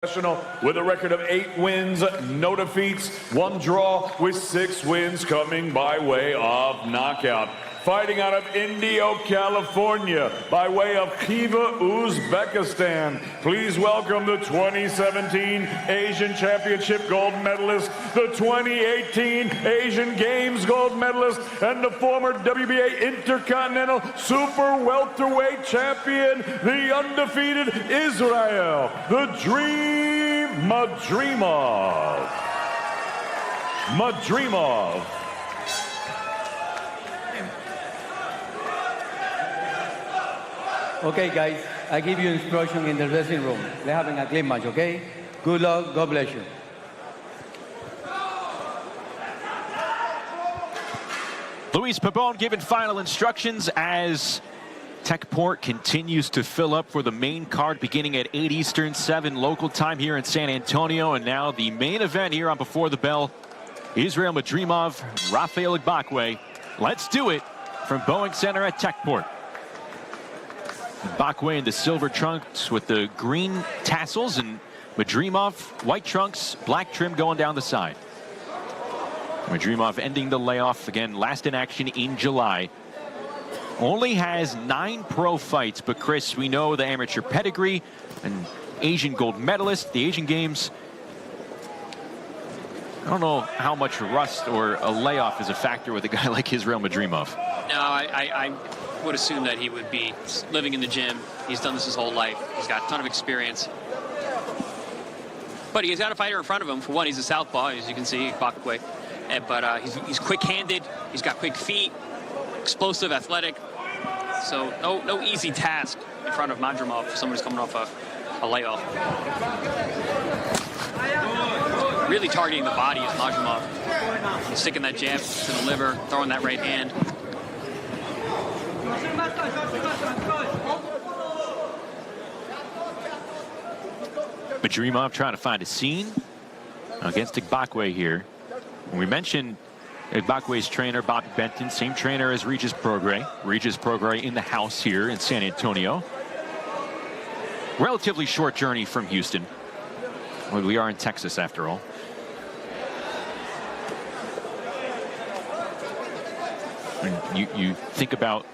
Professional with a record of 8 wins, no defeats, 1 draw with 6 wins coming by way of knockout. Fighting out of Indio, California, by way of Khiva, Uzbekistan. Please welcome the 2017 Asian Championship gold medalist, the 2018 Asian Games gold medalist, and the former WBA Intercontinental Super Welterweight Champion, the undefeated Исроил, the Dream Madrimov. Okay, guys, I give you instruction in the dressing room. They're having a clean match, okay? Good luck, God bless you. Luis Pabon giving final instructions as Techport continues to fill up for the main card beginning at 8 Eastern, 7 local time here in San Antonio. And now the main event here on Before the Bell, Исроил Мадримов, Rafael Igbokве. Let's do it from Boeing Center at Techport. Igbokве in the silver trunks with the green tassels, and Madrimov white trunks, black trim going down the side. Madrimov ending the layoff again, last in action in July. Only has 9 pro fights, but Chris, we know the amateur pedigree, an Asian gold medalist, the Asian Games. I don't know how much rust or a layoff is a factor with a guy like Исроил Мадримов. No, I would assume that he would be living in the gym. He's done this his whole life. He's got a ton of experience. But he's got a fighter in front of him. For one, he's a southpaw, as you can see, Igbokwe. But he's quick-handed. He's got quick feet, explosive, athletic. So no easy task in front of Madrimov for someone who's coming off a layoff. Really targeting the body is Madrimov. He's sticking that jab to the liver, throwing that right hand. Madrimov trying to find a scene against Igbokwe here. We mentioned Igbokwes's trainer, Bobby Benton, same trainer as Regis Prograis. Regis Prograis in the house here in San Antonio. Relatively short journey from Houston. Well, we are in Texas after all. And you think about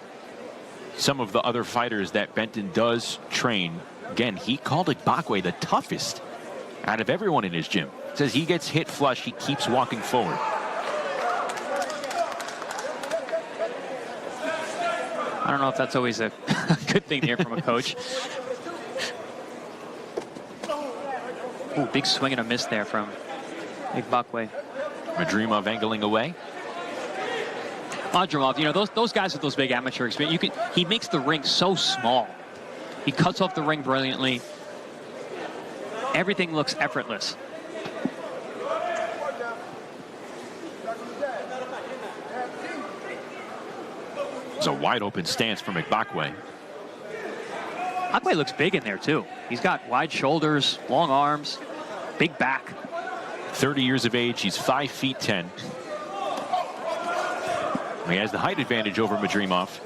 some of the other fighters that Benton does train. Again, he called Igbokwe the toughest out of everyone in his gym. Says he gets hit flush, he keeps walking forward. I don't know if that's always a good thing to hear from a coach. Ooh, big swing and a miss there from Igbokwe. Madrimov angling away. Madrimov, you know, those guys with those big amateur experience, he makes the ring so small. He cuts off the ring brilliantly. Everything looks effortless. It's a wide open stance from Igbokwe. Igbokwe looks big in there too. He's got wide shoulders, long arms, big back. 30 years of age, he's 5'10". He has the height advantage over Madrimov.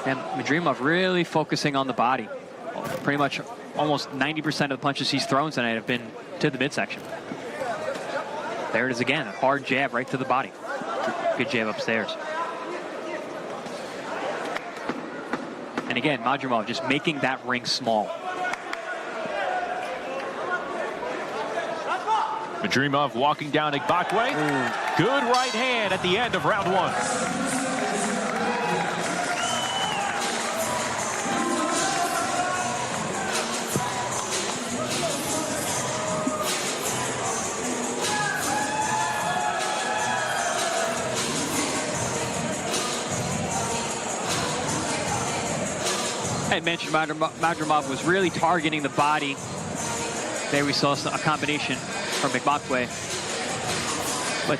And Madrimov really focusing on the body. Pretty much almost 90% of the punches he's thrown tonight have been to the midsection. There it is again, a hard jab right to the body. Good jab upstairs. And again, Madrimov just making that ring small. Madrimov walking down Igbokwe. Good right hand at the end of round 1. I mentioned Madrimov was really targeting the body. There we saw a combination from Igbokwe. But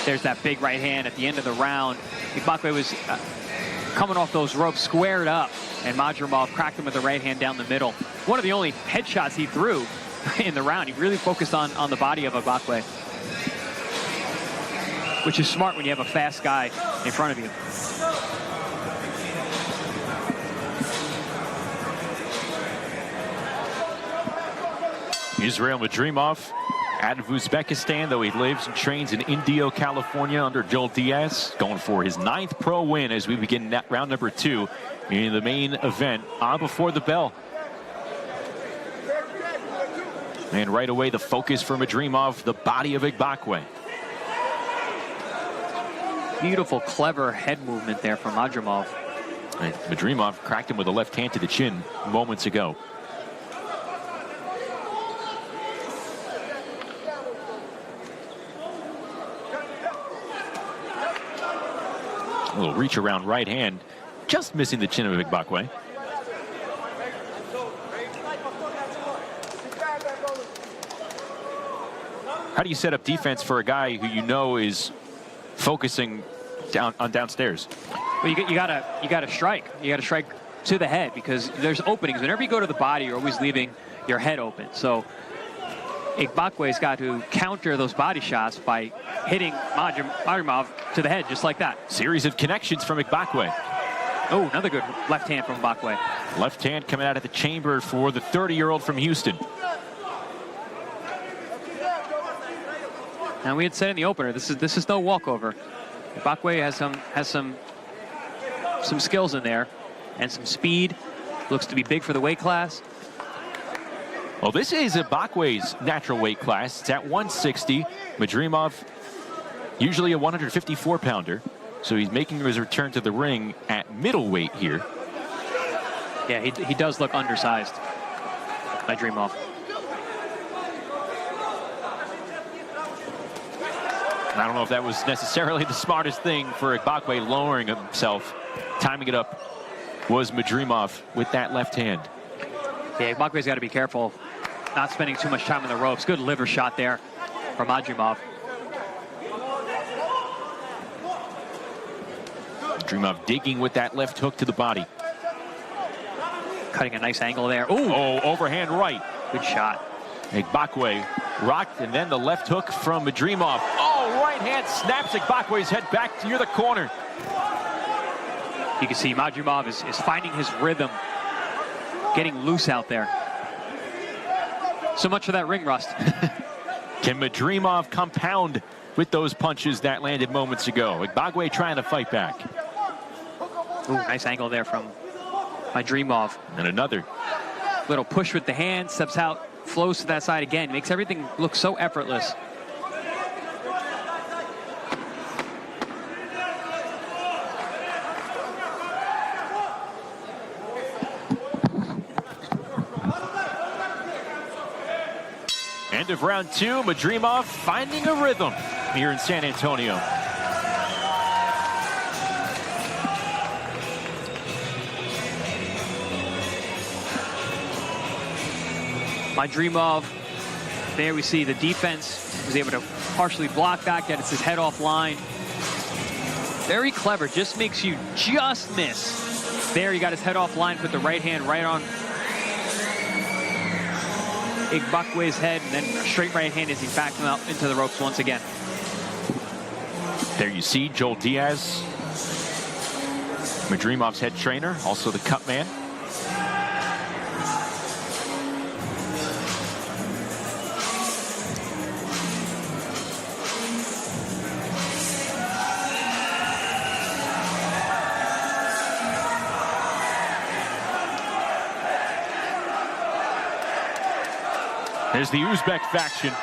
there's that big right hand at the end of the round. Igbokwe was coming off those ropes, squared up, and Madrimov cracked him with the right hand down the middle. One of the only headshots he threw in the round. He really focused on the body of Igbokwe, which is smart when you have a fast guy in front of you. Исроил Мадримов out of Uzbekistan, though he lives and trains in Indio, California under Joel Diaz, going for his 9th pro win as we begin round number 2 in the main event on before the bell. And right away, the focus for Madzrimov, the body of Igbokwе. Beautiful, clever head movement there from Madzrimov. And Madzrimov cracked him with a left hand to the chin moments ago. A little reach around right hand, just missing the chin of Igbokwe. How do you set up defense for a guy who you know is focusing downstairs? Well, you gotta strike. You gotta strike to the head because there's openings. Whenever you go to the body, you're always leaving your head open. So Igbokwé's got to counter those body shots by hitting Madzrimov to the head, just like that. Series of connections from Igbokwé. Oh, another good left hand from Igbokwé. Left hand coming out of the chamber for the 30-year-old from Houston. Now we had said in the opener, this is no walkover. Igbokwé has some skills in there and some speed. Looks to be big for the weight class. Well, this is Igbokwé's natural weight class. It's at 160. Madzrimov, usually a 154-pounder. So he's making his return to the ring at middleweight here. Yeah, he does look undersized, Madzrimov. I don't know if that was necessarily the smartest thing for Igbokwé, lowering himself. Timing it up was Madzrimov with that left hand. Yeah, Igbokwé's got to be careful not spending too much time on the ropes. Good liver shot there from Madzrimov. Madzrimov digging with that left hook to the body. Cutting a nice angle there. Ooh. Oh, overhand right. Good shot. Igbokwé rocked, and then the left hook from Madzrimov. Oh, right hand snaps Igbokwé's head back near the corner. You can see Madzrimov is finding his rhythm, getting loose out there. So much for that ring rust. Can Madzrimov compound with those punches that landed moments ago? Igbokwé trying to fight back. Ooh, nice angle there from Madzrimov. And another. Little push with the hand, steps out, flows to that side again. Makes everything look so effortless. End of round 2, Madzrimov finding a rhythm here in San Antonio. Madzrimov, there we see the defense was able to partially block that, gets his head offline. Very clever, just makes you just miss. There he got his head offline, put the right hand right on Igbokwé's head, and then a straight right hand as he backed him out into the ropes once again. There you see Joel Diaz, Madzrimov's head trainer, also the cut man. There's the Uzbek faction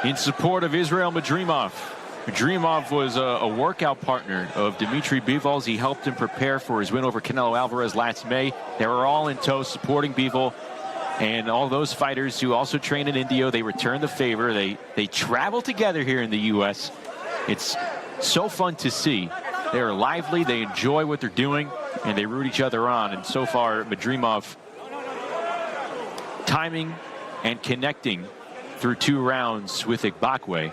in support of Исроил Madzrimov. Madzrimov was a workout partner of Dmitry Bivol's. He helped him prepare for his win over Canelo Alvarez last May. They were all in tow supporting Bivol. And all those fighters who also train in Indio, they return the favor. They travel together here in the U.S. It's so fun to see. They are lively, they enjoy what they're doing, and they root each other on. And so far, Madzrimov timing and connecting through 2 rounds with Igbokwé.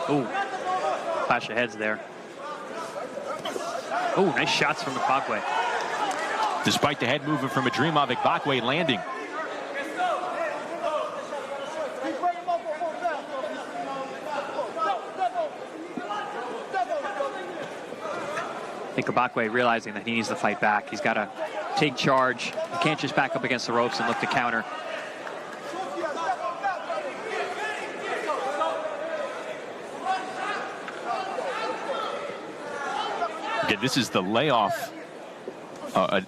Ooh, clash of heads there. Ooh, nice shots from Igbokwé. Despite the head movement from Madzrimov, Igbokwé landing. I think Igbokwé realizing that he needs to fight back. He's got to take charge. You can't just back up against the ropes and look to counter. Again, this is the layoff,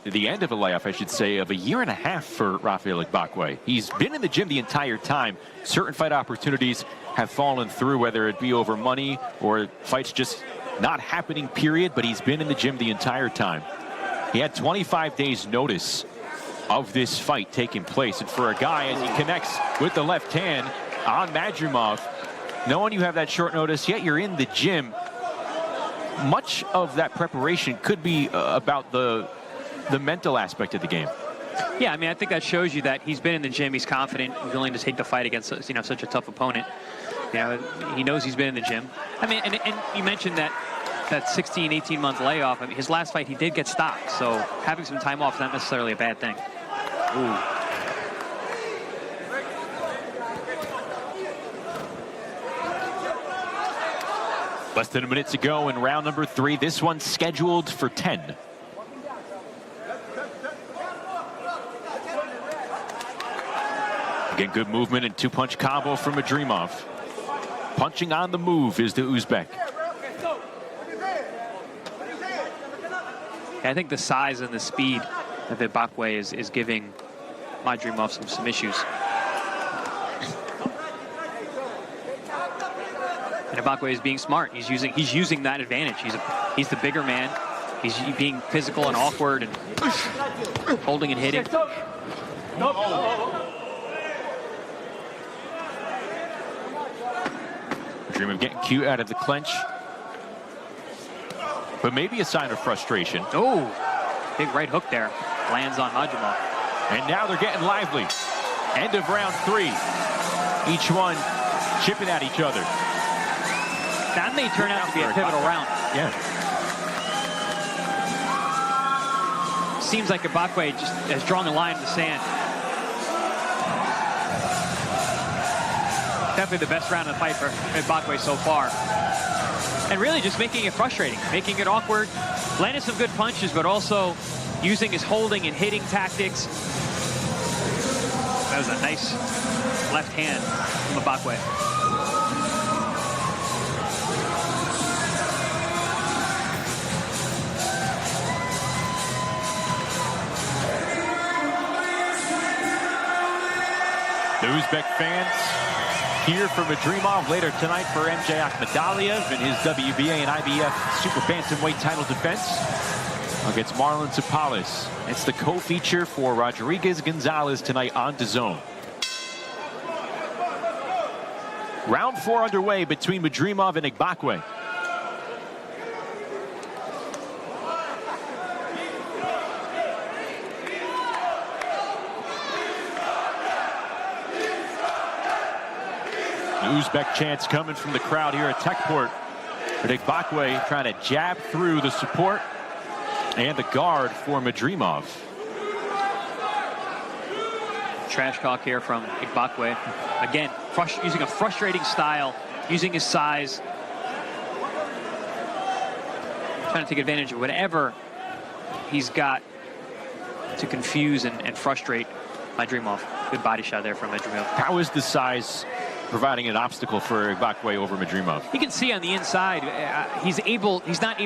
the end of a layoff, I should say, of a year and a half for Rafael Igbokwe. He's been in the gym the entire time. Certain fight opportunities have fallen through, whether it be over money or fights just not happening, period, but he's been in the gym the entire time. He had 25 days notice of this fight taking place, and for a guy, as he connects with the left hand on Madzhimov, knowing you have that short notice, yet you're in the gym, much of that preparation could be about the mental aspect of the game. Yeah, I mean, I think that shows you that he's been in the gym, he's confident, he's willing to take the fight against, you know, such a tough opponent. You know, he knows he's been in the gym. I mean, and you mentioned that 16, 18-month layoff. I mean, his last fight, he did get stopped, so having some time off is not necessarily a bad thing. Ooh. Less than a minute to go in round number 3. This one's scheduled for 10. Again, good movement and two-punch combo from Madzhimov. Punching on the move is the Uzbek. I think the size and the speed of Igbokwe is giving Madzhimov some issues. And Igbokwe is being smart. He's using that advantage. He's the bigger man. He's being physical and awkward and holding and hitting. Madzhimov getting cute out of the clinch, but maybe a sign of frustration. Oh, big right hook there. Lands on Madzhimov. And now they're getting lively. End of round 3. Each one chipping at each other. That may turn out to be a pivotal round. Yeah. Seems like Igbokwe just has drawn a line in the sand. Definitely the best round of the fight for Igbokwe so far. And really just making it frustrating, making it awkward, landing some good punches, but also using his holding and hitting tactics. That was a nice left hand from Igbokwe. The Uzbek fans here for Madzhimov later tonight for MJ Akhmadaliev in his WBA and IBF super bantamweight title defense against Marlon Tapales. It's the co-feature for Roдрiges-Gонsалес tonight on DAZN. Round 4 underway between Madzhimov and Igbokwe. Uzbek chants coming from the crowd here at Techport. But Igbokwe trying to jab through the support and the guard for Madzhimov. Trash talk here from Igbokwe. Again, using a frustrating style, using his size. Trying to take advantage of whatever he's got to confuse and frustrate Madzhimov. Good body shot there from Madzhimov. How is the size providing an obstacle for Igbokwe over Madzhimov? You can see on the inside, Madzhimov is not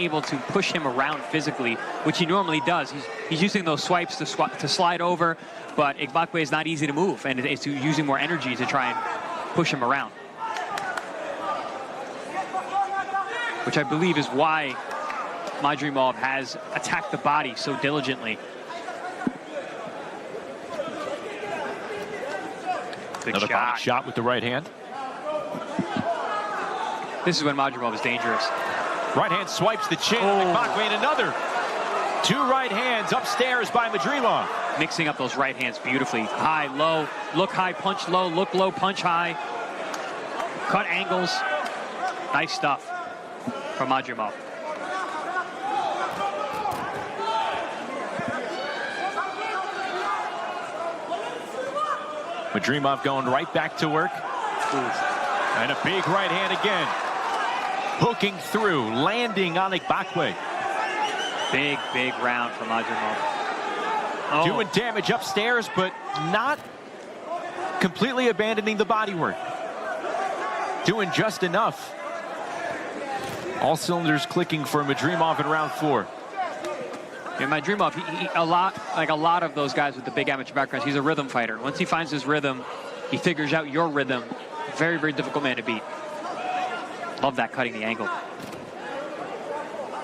able to push him around physically, which he normally does. He's using those swipes to slide over, but Igbokwe is not easy to move, and it's using more energy to try and push him around. Which I believe is why Madzhimov has attacked the body so diligently. Good Another body shot with the right hand. This is when Madzhimov is dangerous. Right hand swipes the chin. Igbokwe and another. 2 right hands upstairs by Madzhimov. Mixing up those right hands beautifully. High, low, look high, punch low, look low, punch high. Cut angles. Nice stuff from Madzhimov. Madzhimov going right back to work. And a big right hand again. Hooking through, landing on Igbokwe. Big, big round for Madrimov. Oh. Doing damage upstairs, but not completely abandoning the body work. Doing just enough. All cylinders clicking for Madrimov in round 4. Yeah, Madrimov, like a lot of those guys with the big amateur backgrounds, he's a rhythm fighter. Once he finds his rhythm, he figures out your rhythm. Very, very difficult man to beat. Love that, cutting the angle.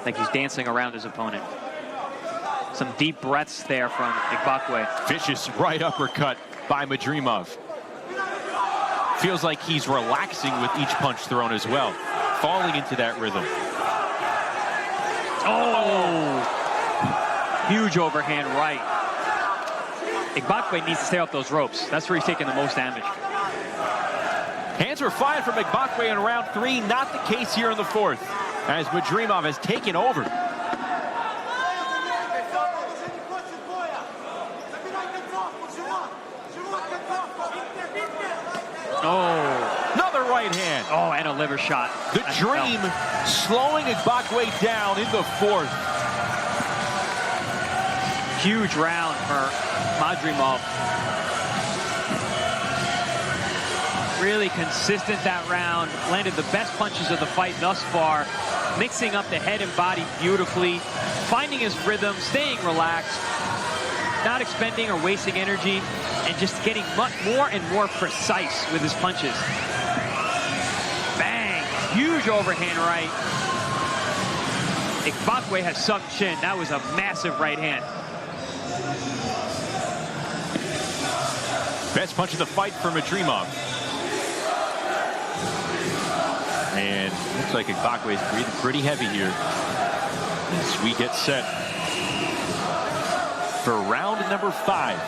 Like he's dancing around his opponent. Some deep breaths there from Igbokwе. Vicious right uppercut by Madrimov. Feels like he's relaxing with each punch thrown as well. Falling into that rhythm. Oh! Huge overhand right. Igbokwe needs to stay off those ropes. That's where he's taking the most damage. Hands were flying from Igbokwe in round 3. Not the case here in the 4th, as Madrimov has taken over. Oh, another right hand. Oh, and a liver shot. The dream slowing Igbokwe down in the 4th. Huge round for Madrimov. Really consistent that round. Landed the best punches of the fight thus far. Mixing up the head and body beautifully. Finding his rhythm, staying relaxed. Not expending or wasting energy. And just getting much more and more precise with his punches. Bang! Huge overhand right. Igbokwe has sunk chin. That was a massive right hand. Best punch of the fight for Madrimov. And looks like Igbokwе is breathing pretty heavy here as we get set for round number 5.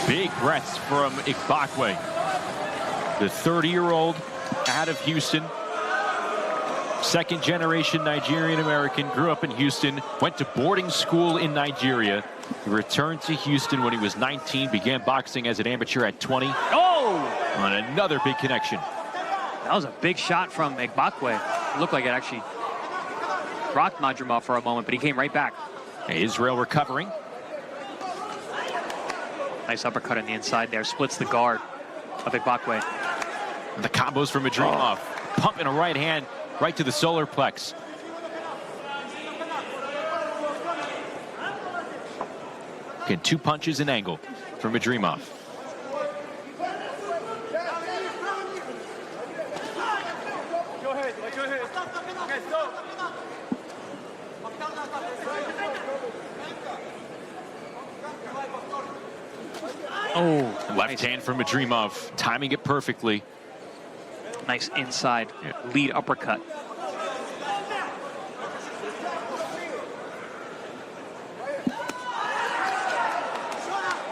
Big breaths from Igbokwe, the 30-year-old out of Houston. Second-generation Nigerian-American, grew up in Houston, went to boarding school in Nigeria. He returned to Houston when he was 19, began boxing as an amateur at 20. Oh! On another big connection. That was a big shot from Igbokwe. It looked like it actually rocked Madrimov for a moment, but he came right back. Israel recovering. Nice uppercut on the inside there. Splits the guard of Igbokwe. The combos from Madrimov. Pumping a right hand right to the solar plex. Again, 2 punches an angle for Madrimov. Oh, left hand from Madrimov, timing it perfectly. Nice inside lead uppercut.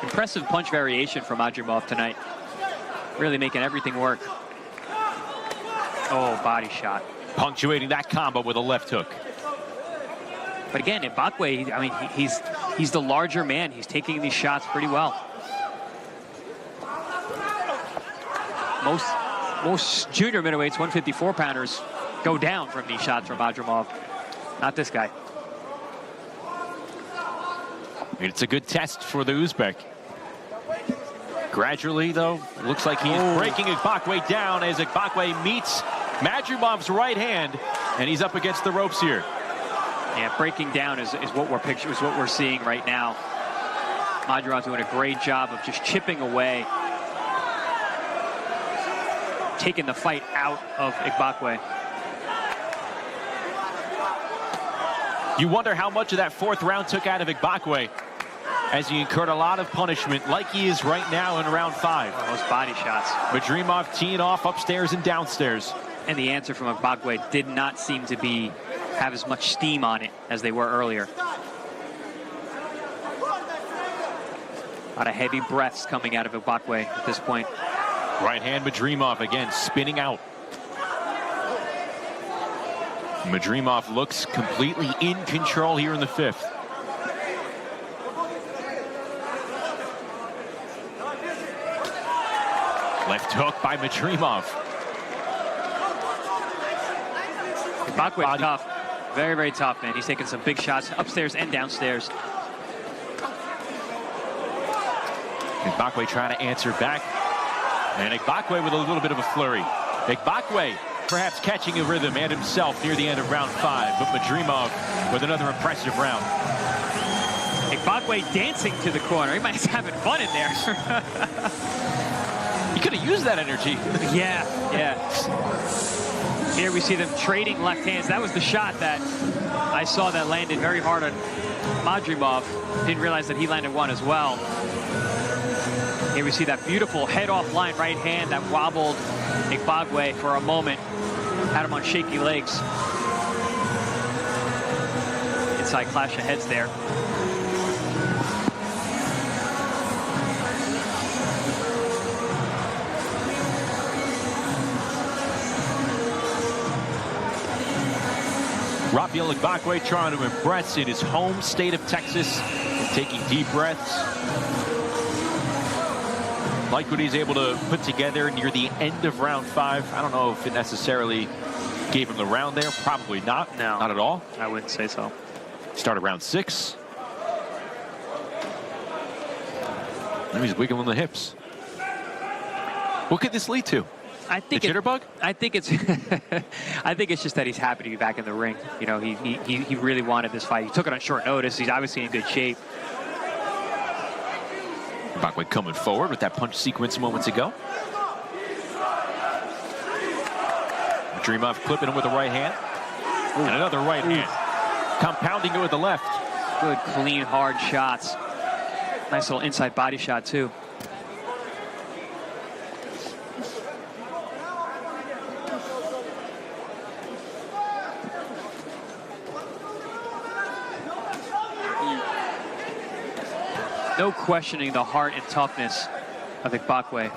Impressive punch variation from Madrimov tonight. Really making everything work. Oh, body shot. Punctuating that combo with a left hook. But again, Igbokwe, I mean, he's the larger man. He's taking these shots pretty well. Most junior middleweights, 154-pounders, go down from these shots from Madrimov. Not this guy. It's a good test for the Uzbek. Gradually, though, it looks like he is breaking Igbokwe down as Igbokwe meets Madrimov's right hand, and he's up against the ropes here. Yeah, breaking down is what we're seeing right now. Madrimov doing a great job of just chipping away, taking the fight out of Igbokwe. You wonder how much of that 4th round took out of Igbokwe as he incurred a lot of punishment, like he is right now in round 5. Those body shots. Madrimov teeing off upstairs and downstairs. And the answer from Igbokwe did not seem to have as much steam on it as they were earlier. A lot of heavy breaths coming out of Igbokwe at this point. Right hand Madrimov again spinning out. Madrimov looks completely in control here in the 5th. Left hook by Madrimov. Igbokwе tough. Very, very tough, man. He's taking some big shots upstairs and downstairs. Igbokwе trying to answer back. And Igbokwe with a little bit of a flurry. Igbokwe perhaps catching a rhythm and himself near the end of round 5, but Madrimov with another impressive round. Igbokwe dancing to the corner. He might be having fun in there. He could have used that energy. Yeah. Here we see them trading left hands. That was the shot that I saw that landed very hard on Madrimov. Didn't realize that he landed one as well. Here we see that beautiful head-off line right hand that wobbled Igbokwe for a moment. Had him on shaky legs. Inside clash of heads there. Rafael Igbokwe trying to impress in his home state of Texas, taking deep breaths. Like what he's able to put together near the end of round 5. I don't know if it necessarily gave him the round there. Probably not. No. Not at all. I wouldn't say so. Started round 6. Now he's wiggling the hips. What could this lead to? I think the jitterbug? I think it's I think it's just that he's happy to be back in the ring. You know, he really wanted this fight. He took it on short notice. He's obviously in good shape. Igbokwe coming forward with that punch sequence moments ago. Madrimov clipping him with the right hand. And another right hand. Compounding it with the left. Good, clean, hard shots. Nice little inside body shot, too. No questioning the heart and toughness of Igbokwe.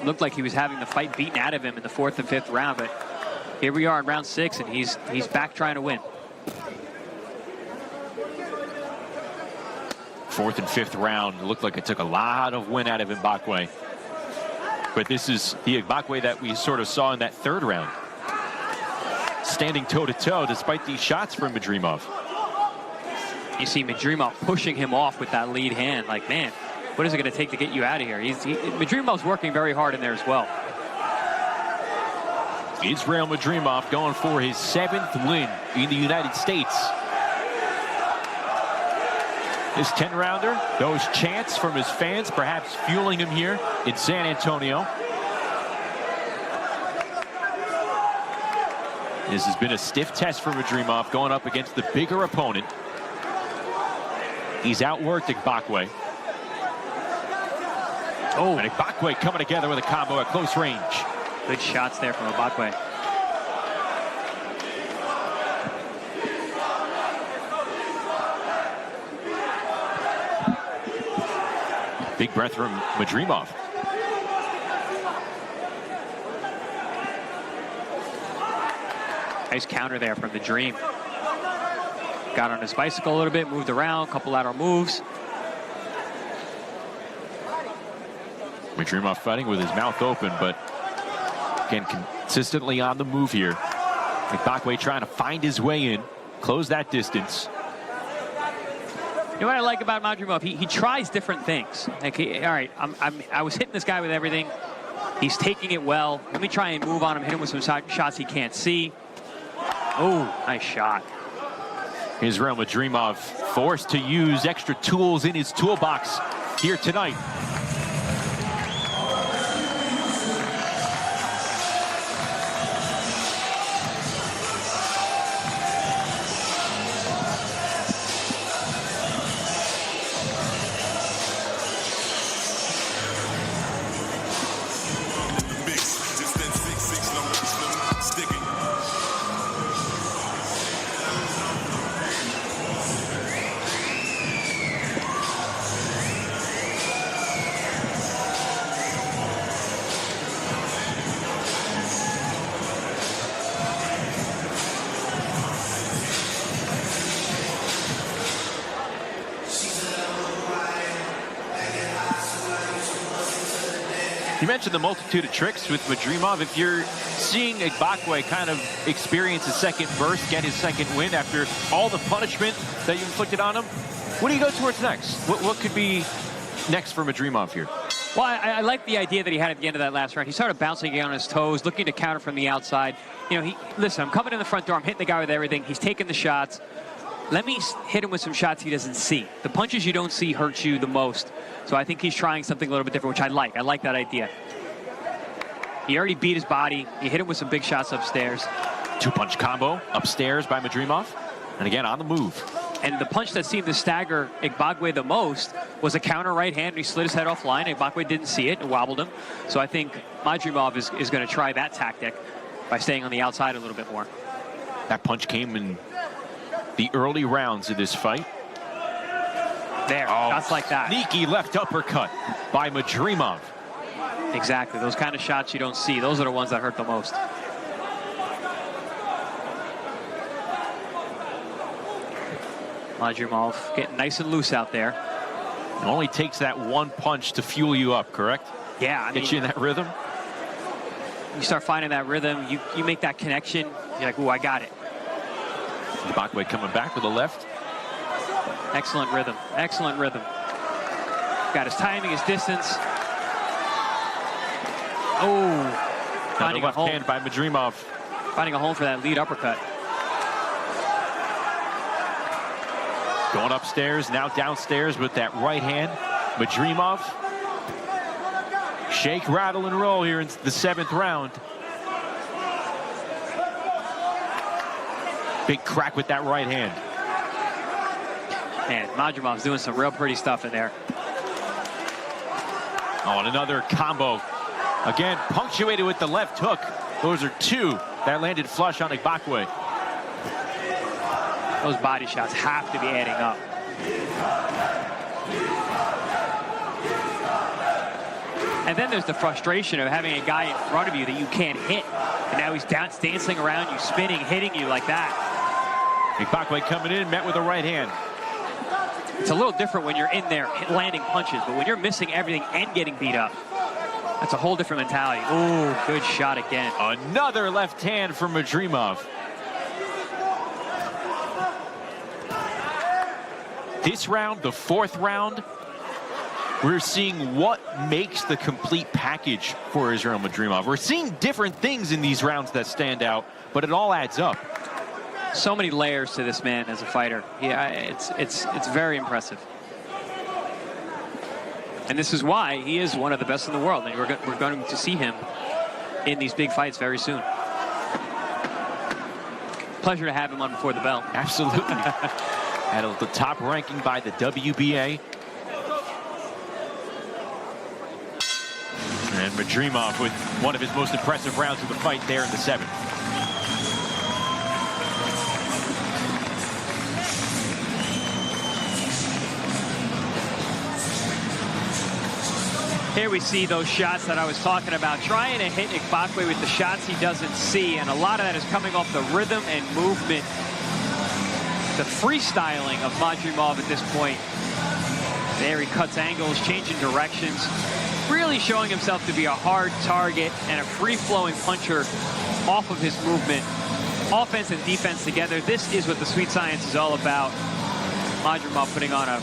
Looked like he was having the fight beaten out of him in the 4th and 5th round, but here we are in round 6, and he's back trying to win. 4th and 5th round. Looked like it took a lot of win out of Igbokwe. But this is the Igbokwe that we sort of saw in that 3rd round. Standing toe-to-toe despite these shots from Madrimov. You see Madrimov pushing him off with that lead hand. Like, man, what is it going to take to get you out of here? Madrimov's working very hard in there as well. Исроил Мадримов going for his 7th win in the United States. This 10-rounder, those chants from his fans perhaps fueling him here in San Antonio. This has been a stiff test for Madrimov going up against the bigger opponent. He's outworked Igbokwe. Oh, and Igbokwe coming together with a combo at close range. Good shots there from Igbokwe. Big breath from Madrimov. Nice counter there from the Dream. Got on his bicycle a little bit, moved around, a couple lateral moves. Madrimov fighting with his mouth open, but again, consistently on the move here. Igbokwe trying to find his way in, close that distance. You know what I like about Madrimov? He tries different things. Like, all right, I was hitting this guy with everything. He's taking it well. Let me try and move on him, hit him with some shots he can't see. Oh, nice shot. Исроил Madrimov forced to use extra tools in his toolbox here tonight. You mentioned the multitude of tricks with Madrimov. If you're seeing Igbokwe kind of experience his second burst, get his second win after all the punishment that you inflicted on him, what do you go towards next? What could be next for Madrimov here? Well, I like the idea that he had at the end of that last round. He started bouncing again on his toes, looking to counter from the outside. You know, listen, I'm coming in the front door. I'm hitting the guy with everything. He's taking the shots. Let me hit him with some shots he doesn't see. The punches you don't see hurt you the most. So I think he's trying something a little bit different, which I like. I like that idea. He already beat his body. He hit him with some big shots upstairs. Two-punch combo upstairs by Madrimov. And again, on the move. And the punch that seemed to stagger Igbokwe the most was a counter right hand. He slid his head offline. Igbokwe didn't see it and wobbled him. So I think Madrimov is going to try that tactic by staying on the outside a little bit more. That punch came in the early rounds of this fight. There, shots like that. Sneaky left uppercut by Madrimov. Exactly, those kind of shots you don't see. Those are the ones that hurt the most. Madrimov getting nice and loose out there. It only takes that one punch to fuel you up, correct? Yeah, I mean, get you in that rhythm. You start finding that rhythm, you make that connection, you're like, ooh, I got it. Igbokwe coming back with a left. Excellent rhythm, excellent rhythm. Got his timing, his distance. Oh, finding a left hand by Madrimov. Finding a home for that lead uppercut. Going upstairs, now downstairs with that right hand. Madrimov. Shake, rattle, and roll here in the 7th round. Big crack with that right hand. Man, Madrimov's doing some real pretty stuff in there. Oh, and another combo. Again, punctuated with the left hook. Those are two that landed flush on Igbokwe. Those body shots have to be adding up. And then there's the frustration of having a guy in front of you that you can't hit. And now he's dancing around you, spinning, hitting you like that. Igbokwe coming in, met with a right hand. It's a little different when you're in there landing punches, but when you're missing everything and getting beat up, that's a whole different mentality. Ooh, good shot again. Another left hand from Madrimov. This round, the 4th round, we're seeing what makes the complete package for Israil Madrimov. We're seeing different things in these rounds that stand out, but it all adds up. So many layers to this man as a fighter. Yeah, it's very impressive. And this is why he is one of the best in the world. And we're going to see him in these big fights very soon. Pleasure to have him on Before the Bell. Absolutely. At the top ranking by the WBA. And Madrimov with one of his most impressive rounds of the fight there in the 7th. Here we see those shots that I was talking about, trying to hit Igbokwe with the shots he doesn't see, and a lot of that is coming off the rhythm and movement, the freestyling of Madrimov at this point. There he cuts angles, changing directions, really showing himself to be a hard target and a free-flowing puncher off of his movement. Offense and defense together. This is what the sweet science is all about. Madrimov putting on a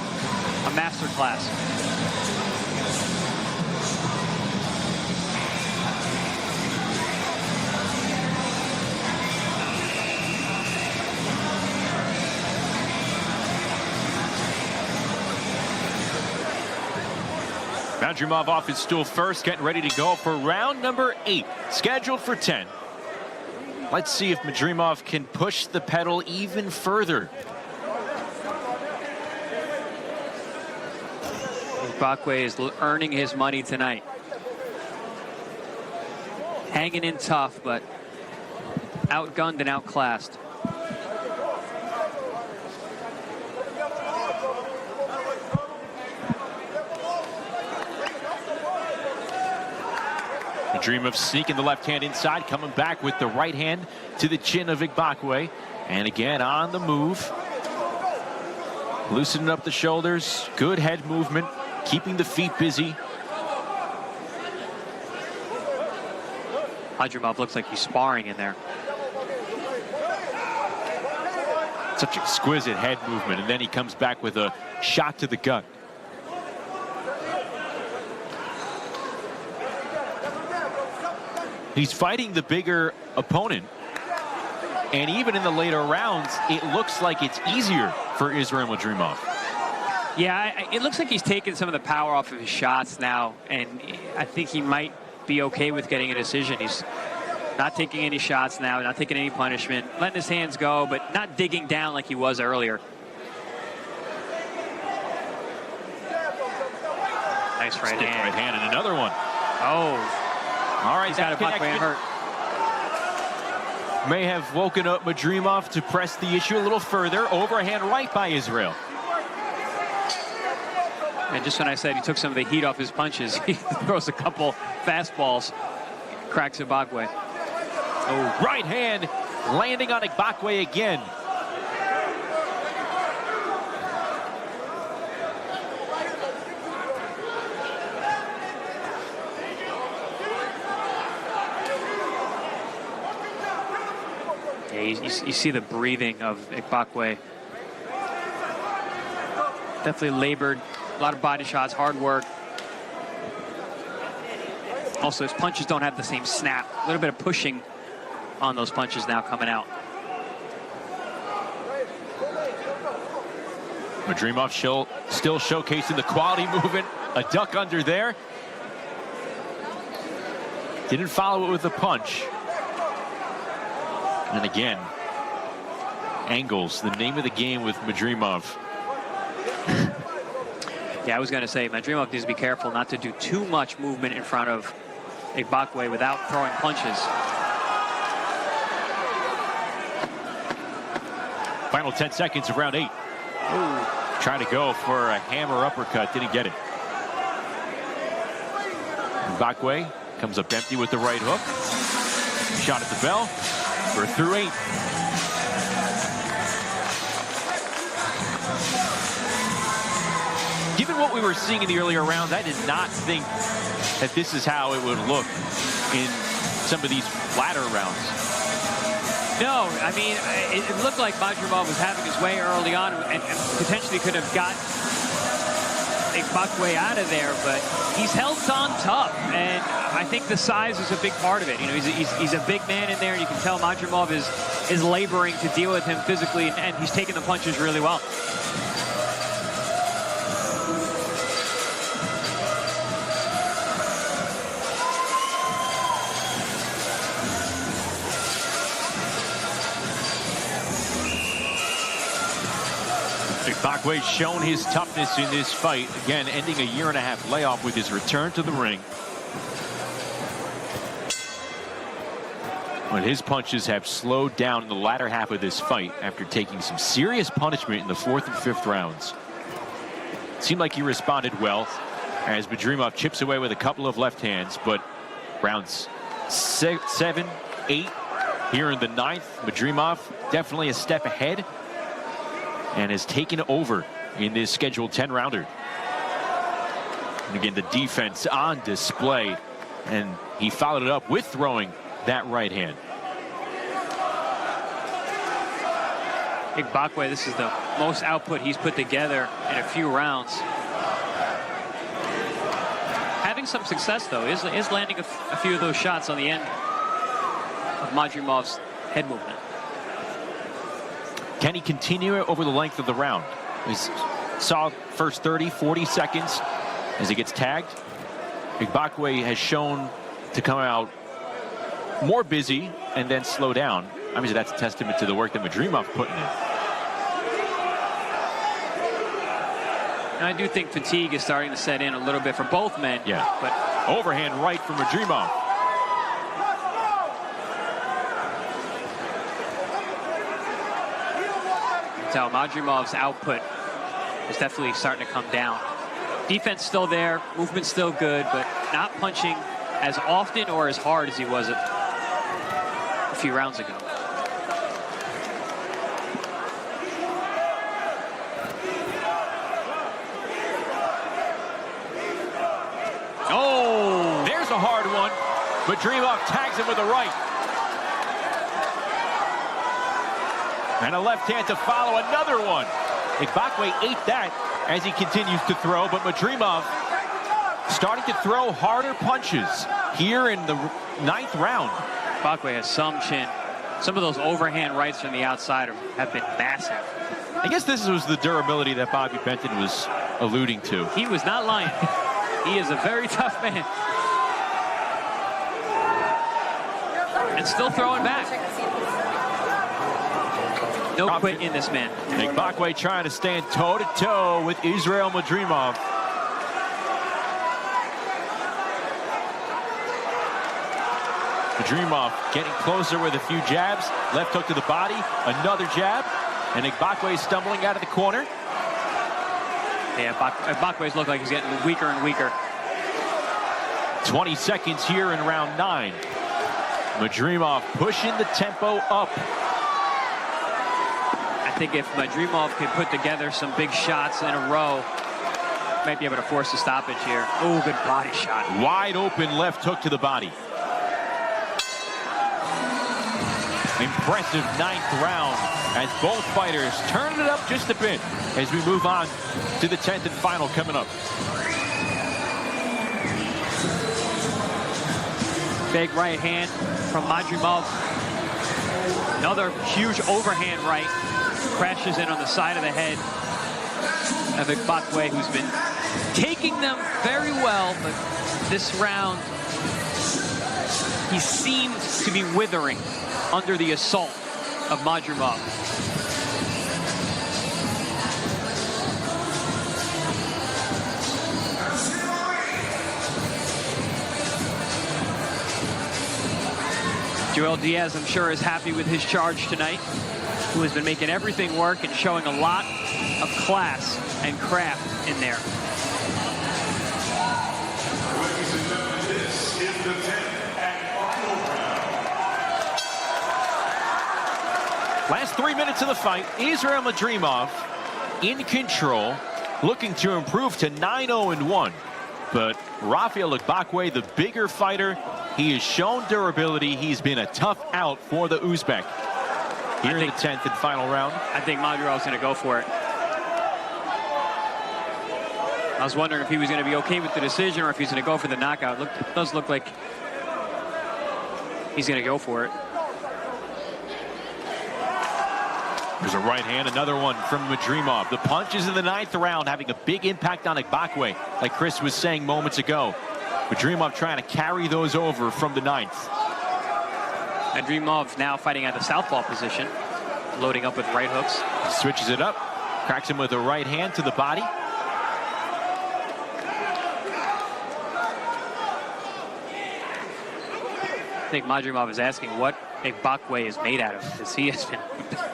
master class. Madrimov off his stool first, getting ready to go for round number 8, scheduled for 10. Let's see if Madrimov can push the pedal even further. Igbokwe is earning his money tonight. Hanging in tough, but outgunned and outclassed. Madrimov sneaking the left hand inside, coming back with the right hand to the chin of Igbokwe. And again on the move. Loosening up the shoulders, good head movement, keeping the feet busy. Madrimov looks like he's sparring in there. Such exquisite head movement, and then he comes back with a shot to the gut. He's fighting the bigger opponent, and even in the later rounds, it looks like it's easier for Исроил Мадримов. Yeah, it looks like he's taken some of the power off of his shots now, and I think he might be okay with getting a decision. He's not taking any shots now, not taking any punishment, letting his hands go, but not digging down like he was earlier. Nice right hand. Right hand and another one. Oh. All right, He's got Igbokwe hurt. May have woken up Madrimov to press the issue a little further. Overhand right by Исроил. And just when I said he took some of the heat off his punches, he throws a couple fastballs, cracks Igbokwe. Oh, right hand landing on Igbokwe again. Yeah, you see the breathing of Igbokwe. Definitely labored, a lot of body shots, hard work. Also, his punches don't have the same snap. A little bit of pushing on those punches now coming out. Madrimov still showcasing the quality movement. A duck under there. Didn't follow it with a punch. And again, angles, the name of the game with Madrimov. Yeah, I was going to say, Madrimov needs to be careful not to do too much movement in front of Igbokwe without throwing punches. Final 10 seconds of round 8. Ooh. Trying to go for a hammer uppercut, didn't get it. Igbokwe comes up empty with the right hook. Shot at the bell. We're through 8. Given what we were seeing in the earlier rounds, I did not think that this is how it would look in some of these latter rounds. No, I mean, it looked like Madrimov was having his way early on and potentially could have got Igbokwe out of there, but he's held on tough, and I think the size is a big part of it. You know, he's a big man in there, and you can tell Madrimov is laboring to deal with him physically, and he's taking the punches really well. Igbokwe's shown his toughness in this fight. Again, ending a year-and-a-half layoff with his return to the ring. But his punches have slowed down in the latter half of this fight after taking some serious punishment in the 4th and 5th rounds. It seemed like he responded well as Madrimov chips away with a couple of left hands, but rounds 6, 7, 8 here in the 9th, Madrimov definitely a step ahead and has taken over in this scheduled 10-rounder. And again, the defense on display, and he followed it up with throwing that right hand. Igbokwe, this is the most output he's put together in a few rounds. Having some success, though, is landing a few of those shots on the end of Madrimov's head movement. Can he continue it over the length of the round? We saw first 30, 40 seconds as he gets tagged. Igbokwe has shown to come out more busy and then slow down. Obviously, that's a testament to the work that Madrimov put in. And I do think fatigue is starting to set in a little bit for both men. Yeah. But overhand right from Madrimov. So Madrimov's output is definitely starting to come down. Defense still there, movement still good, but not punching as often or as hard as he was a few rounds ago. Oh, there's a hard one. Madrimov tags him with a right. And a left hand to follow another one. Igbokwе ate that as he continues to throw, but Madrimov starting to throw harder punches here in the 9th round. Igbokwe has some chin. Some of those overhand rights from the outside have been massive. I guess this was the durability that Bobby Benton was alluding to. He was not lying. He is a very tough man. And still throwing back. No quit in this man. Igbokwe trying to stand toe-to-toe with Исроил Мадримов. Madrimov getting closer with a few jabs. Left hook to the body, another jab, and Igbokwе stumbling out of the corner. Yeah, Igbokwes look like he's getting weaker and weaker. 20 seconds here in round 9. Madrimov pushing the tempo up. I think if Madrimov can put together some big shots in a row, might be able to force a stoppage here. Oh, good body shot. Wide open left hook to the body. Impressive 9th round as both fighters turn it up just a bit as we move on to the 10th and final coming up. Big right hand from Madrimov. Another huge overhand right. Crashes in on the side of the head of Igbokwе, who's been taking them very well, but this round he seems to be withering under the assault of Madrimov. Joel Diaz, I'm sure, is happy with his charge tonight, who has been making everything work and showing a lot of class and craft in there. Last 3 minutes of the fight, Исроил Мадримов in control, looking to improve to 9-0-1. But Rafael Igbokwе, the bigger fighter, he has shown durability. He's been a tough out for the Uzbek here in the 10th and final round. I think Madrimov's going to go for it. I was wondering if he was going to be okay with the decision or if he's going to go for the knockout. It does look like he's going to go for it. There's a right hand, another one from Madrimov. The punches in the 9th round having a big impact on Igbokwe, like Chris was saying moments ago. Madrimov trying to carry those over from the 9th. Madrimov now fighting at the southpaw position, loading up with right hooks. He switches it up, cracks him with a right hand to the body. I think Madrimov is asking what Igbokwe is made out of, because he has been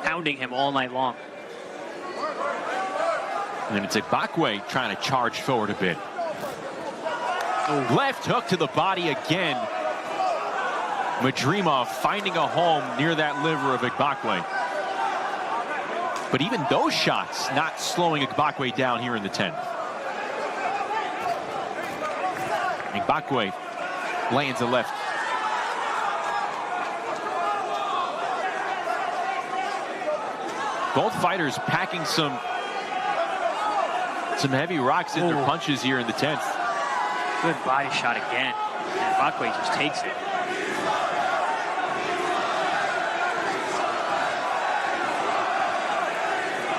pounding him all night long. And it's Igbokwe trying to charge forward a bit. Left hook to the body again. Madrimov finding a home near that liver of Igbokwe. But even those shots not slowing Igbokwe down here in the 10th. Igbokwe lands a left. Both fighters packing some heavy rocks in their punches here in the 10th. Good body shot again. And Igbokwe just takes it.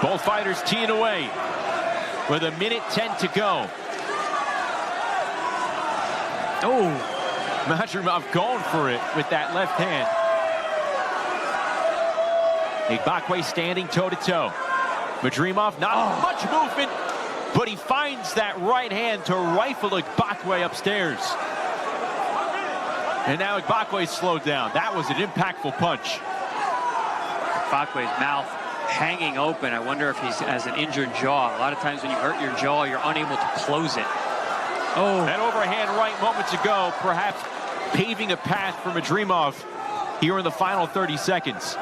Both fighters teeing away with 1:10 to go. Oh, Madrimov going for it with that left hand. Igbokwe standing toe-to-toe. Madrimov, not much movement, but he finds that right hand to rifle Igbokwe upstairs. And now Igbokwe's slowed down. That was an impactful punch. Igbokwe's mouth hanging open. I wonder if he has an injured jaw. A lot of times when you hurt your jaw, you're unable to close it. Oh, that overhand right moments ago, perhaps paving a path for Madrimov here in the final 30 seconds.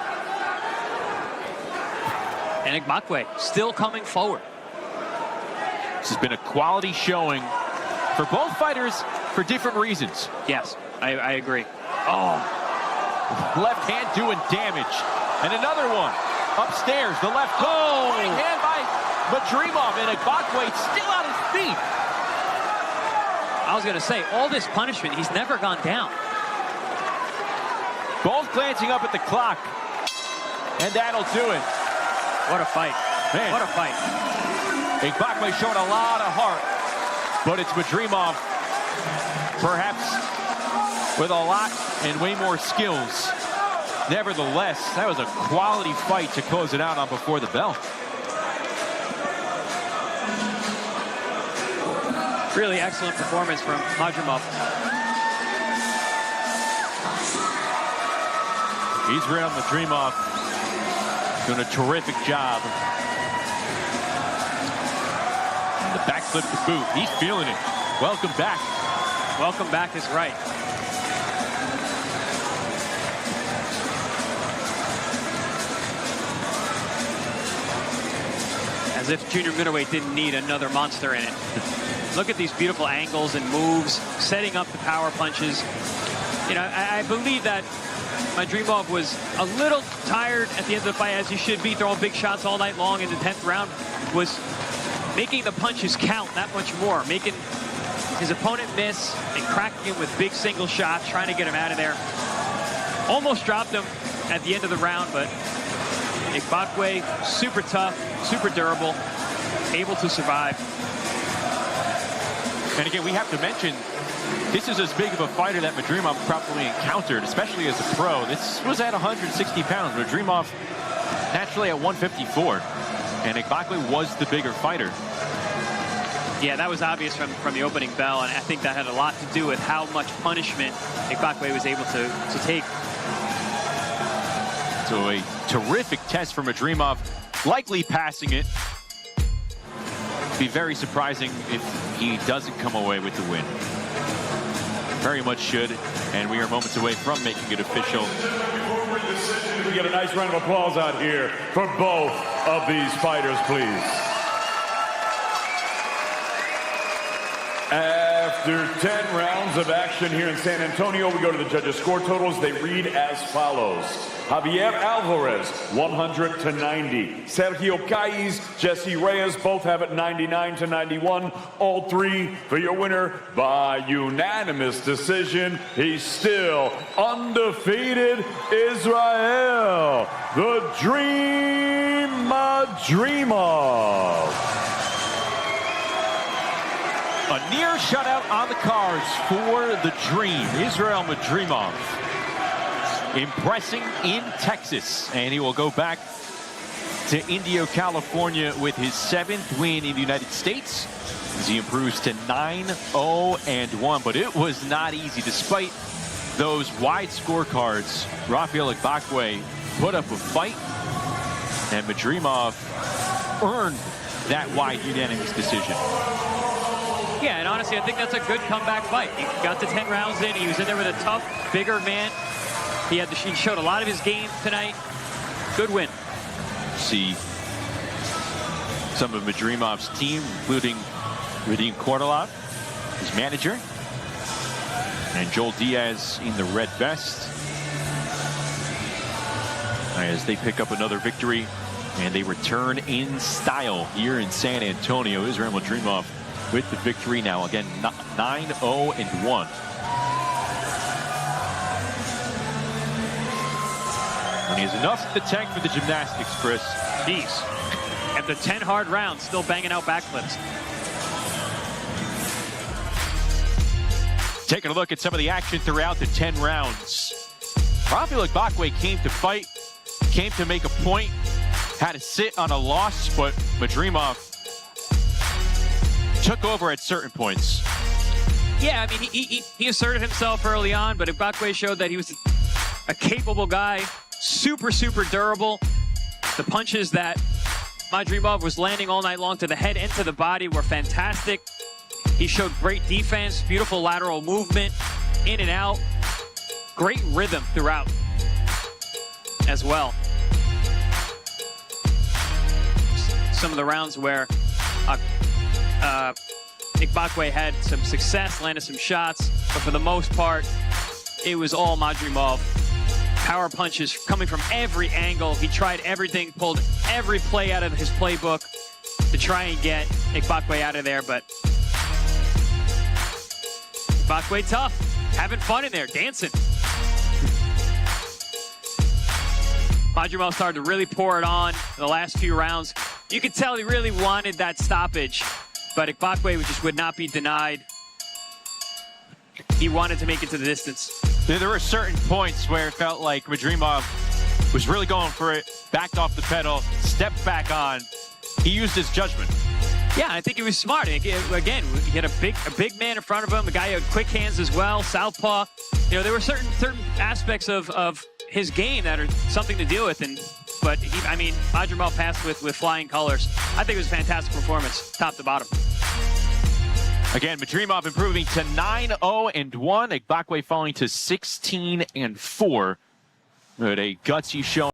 And Igbokwe still coming forward. This has been a quality showing for both fighters for different reasons. Yes. I agree. Oh, left hand doing damage. And another one. Upstairs, the left hook. Right hand by Madrimov, and Igbokwe still on his feet. I was going to say, all this punishment, he's never gone down. Both glancing up at the clock. And that'll do it. What a fight. Man. What a fight. Igbokwe showing a lot of heart. But it's Madrimov, perhaps with a lot and way more skills. Nevertheless, that was a quality fight to close it out on before the bell. Really excellent performance from Madrimov. Исроил Мадримов doing a terrific job. And the backflip to boot. He's feeling it. Welcome back. Welcome back is right. As if junior middleweight didn't need another monster in it. Look at these beautiful angles and moves, setting up the power punches. You know, I believe that Madrimov was a little tired at the end of the fight, as he should be, throwing big shots all night long in the 10th round. Was making the punches count that much more, making his opponent miss and cracking him with big single shots, trying to get him out of there. Almost dropped him at the end of the round, but Igbokwe, super tough, super durable, able to survive. And again, we have to mention, this is as big of a fighter that Madrimov probably encountered, especially as a pro. This was at 160 pounds. Madrimov naturally at 154. And Igbokwe was the bigger fighter. Yeah, that was obvious from the opening bell, and I think that had a lot to do with how much punishment Igbokwe was able to take. So a terrific test for Madrimov, likely passing it. Be very surprising if he doesn't come away with the win. Very much should, and we are moments away from making it official. We get a nice round of applause out here for both of these fighters, please. After 10 rounds of action here in San Antonio, we go to the judges' score totals. They read as follows. Javier Alvarez, 100-90. Sergio Caiz, Jesse Reyes, both have it 99-91. All three for your winner by unanimous decision. He's still undefeated, Исроил, the Dream Madrimov. A near shutout on the cards for the Dream, Исроил Mадrimov. Impressing in Texas, and he will go back to Indio, California with his 7th win in the United States as he improves to 9-0-1. But it was not easy, despite those wide scorecards. Rafael Igbokwe put up a fight, and Madrimov earned that wide unanimous decision. Yeah, and honestly, I think that's a good comeback fight. He got to 10 rounds in. He was in there with a tough, bigger man. He showed a lot of his game tonight. Good win. See some of Madrimov's team, including Radim Kornilov, his manager, and Joel Diaz in the red vest, as they pick up another victory and they return in style here in San Antonio. Исроил Mадrimov with the victory now, again 9-0-1. And he has enough in the tank for the gymnastics, Chris. Jeez. After 10 hard rounds, still banging out backflips. Taking a look at some of the action throughout the 10 rounds. Rafael Igbokwe came to fight, came to make a point, had to sit on a loss, but Madrimov took over at certain points. Yeah, I mean, he asserted himself early on, but Igbokwe showed that he was a capable guy. Super, super durable. The punches that Madrimov was landing all night long to the head and to the body were fantastic. He showed great defense, beautiful lateral movement, in and out. Great rhythm throughout as well. Some of the rounds where Igbokwe had some success, landed some shots, but for the most part, it was all Madrimov. Power punches coming from every angle. He tried everything, pulled every play out of his playbook to try and get Igbokwe out of there, but Igbokwe tough, having fun in there, dancing. Madrimov started to really pour it on in the last few rounds. You could tell he really wanted that stoppage, but Igbokwe just would not be denied. He wanted to make it to the distance. There were certain points where it felt like Madrimov was really going for it, backed off the pedal, stepped back on. He used his judgment. Yeah, I think he was smart. Again, he had a big man in front of him, a guy who had quick hands as well, southpaw. You know, there were certain aspects of his game that are something to deal with, but Madrimov passed with flying colors. I think it was a fantastic performance, top to bottom. Again, Madrimov improving to 9-0-1. Igbokwe falling to 16-4. But a gutsy showing.